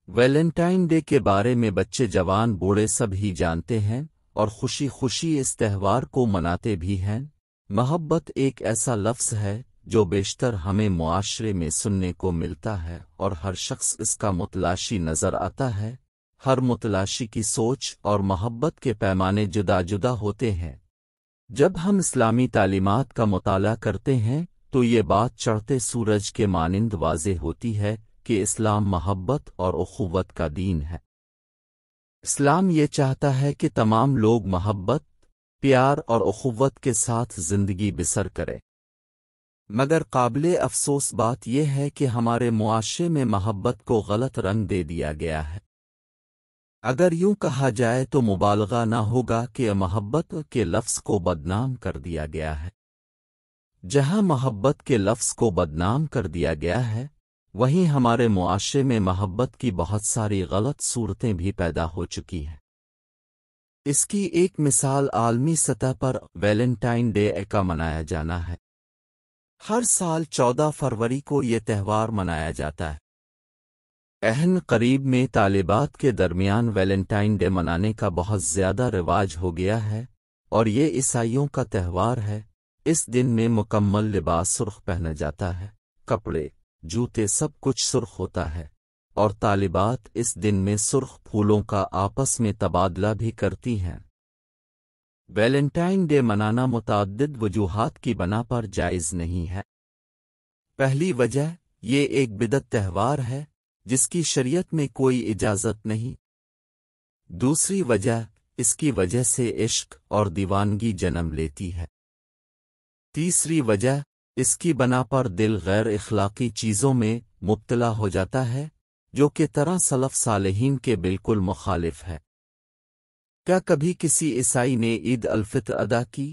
Valentine day کے بارے میں بچے جوان بوڑھے سب ہی جانتے ہیں اور خوشی خوشی اس تہوار کو مناتے بھی ہیں۔ محبت ایک ایسا لفظ ہے جو بیشتر ہمیں معاشرے میں سننے کو ملتا ہے اور ہر شخص اس کا متلاشی نظر آتا ہے۔ ہر متلاشی کی سوچ اور محبت کے پیمانے جدا جدا ہوتے ہیں۔ جب ہم اسلامی تعلیمات کا مطالعہ کرتے ہیں تو یہ بات چڑھتے سورج کے مانند واضح ہوتی ہے کہ اسلام محبت اور اخوت کا دین ہے۔ اسلام یہ چاہتا ہے کہ تمام لوگ محبت، پیار اور اخوت کے ساتھ زندگی بسر کریں۔ مگر قابل افسوس بات یہ ہے کہ ہمارے معاشرے میں محبت کو غلط رنگ دے دیا گیا ہے۔ اگر یوں کہا جائے تو مبالغہ نہ ہوگا کہ محبت کے لفظ کو بدنام کر دیا گیا ہے۔ جہاں محبت کے لفظ کو بدنام کر دیا گیا ہے، وہیں ہمارے معاشرے میں محبت کی بہت ساری غلط صورتیں بھی پیدا ہو چکی ہیں۔ اس کی ایک مثال عالمی سطح پر ویلنٹائن ڈے کا منایا جانا ہے۔ ہر سال 14 فروری کو یہ تہوار منایا جاتا ہے۔ عین قریب میں طالبات کے درمیان ویلنٹائن ڈے منانے کا بہت زیادہ رواج ہو گیا ہے، اور یہ عیسائیوں کا تہوار ہے۔ اس دن میں مکمل لباس سرخ پہنا جاتا ہے، کپڑے، جوتے سب کچھ سرخ ہوتا ہے، اور طالبات اس دن میں سرخ پھولوں کا آپس میں تبادلہ بھی کرتی ہیں۔ ویلنٹائن ڈے منانا متعدد وجوہات کی بنا پر جائز نہیں ہے۔ پہلی وجہ، یہ ایک بدعت تہوار ہے جس کی شریعت میں کوئی اجازت نہیں۔ دوسری وجہ، اس کی وجہ سے عشق اور دیوانگی جنم لیتی ہے۔ تیسری وجہ، اس کی بنا پر دل غیر اخلاقی چیزوں میں مبتلا ہو جاتا ہے جو کہ طرح سلف صالحین کے بالکل مخالف ہے۔ کیا کبھی کسی عیسائی نے عید الفطر ادا کی؟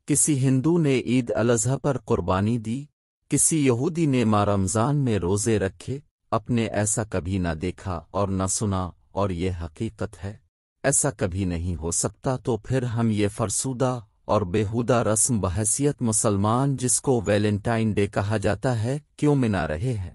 کسی ہندو نے عید الاضحیٰ پر قربانی دی؟ کسی یہودی نے ماہ رمضان میں روزے رکھے؟ اپنے ایسا کبھی نہ دیکھا اور نہ سنا، اور یہ حقیقت ہے۔ ایسا کبھی نہیں ہو سکتا، تو پھر ہم یہ فرسودہ اور بیہودہ رسم بحیثیت مسلمان جس کو ویلنٹائن ڈے کہا جاتا ہے کیوں منا رہے ہیں؟